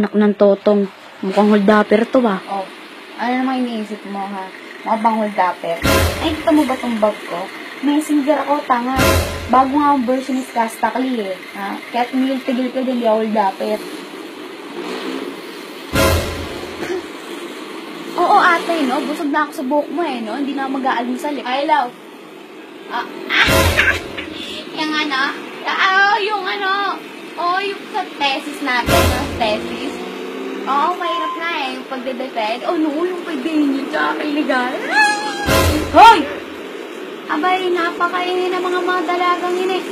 anak ng totong. Mukhang holdapper to ah. Oh, ano namang iniisip mo ha? Mga bang holdapper? Ay, kita mo ba tong bag ko? Messenger ako, tanga. Bago nga ang version is Kastakli eh. Ha? Kaya tigil ko din, di ako holdapper. Oo ate, no? Busog na ako sa buhok mo eh, no? Hindi na ako mag-aalmusal eh. Ay, love. Yung ano? Yung ano? Yung sa thesis natin, no? Thesis. Oo, mahirap na eh, yung pagde-defend. No, yung pag-ganyan siya, illegal. Hoy! Abay, napakaingin ng mga dalagang ini.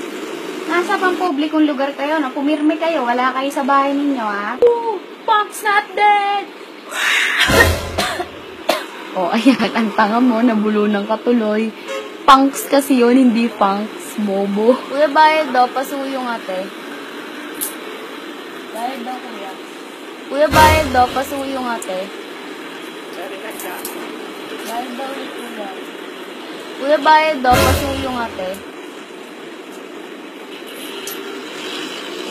Nasa pang publikong lugar kayo, no? Pumirme kayo, wala kayo sa bahay ninyo, ha? Punk's not dead! Ayan, ang tanga mo, nabulunan ka tuloy. Punks kasi yun, hindi punks, bobo. Kuya, bayad daw, pasuyong ate. Bayad daw, kuya. Kuya, bayad daw, pasuyong ate. Bayad daw ulit, kuya. Kuya, bayad daw, pasuyong ate.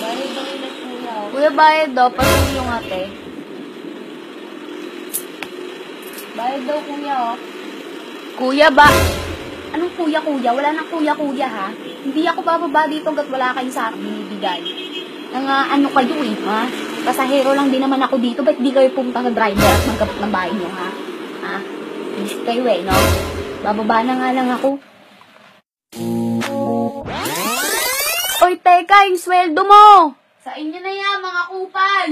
Bayad daw ulit, kuya. Kuya, bayad daw, pasuyong ate. Bayad daw, kuya, oh. Kuya ba? Anong kuya-kuya? Wala nang kuya-kuya, ha? Hindi ako bababa dito hanggat wala kayo sa akin binibigay. Ano kayo, eh, ha? Pasahero lang din naman ako dito. Ba't di kayo pumunta sa driver at magkapit ng bahay nyo, ha? Ha? Visit kayo, eh, no? Bababa na nga lang ako. Oy, teka, yung sweldo mo! Sa inyo na yan, mga kupal!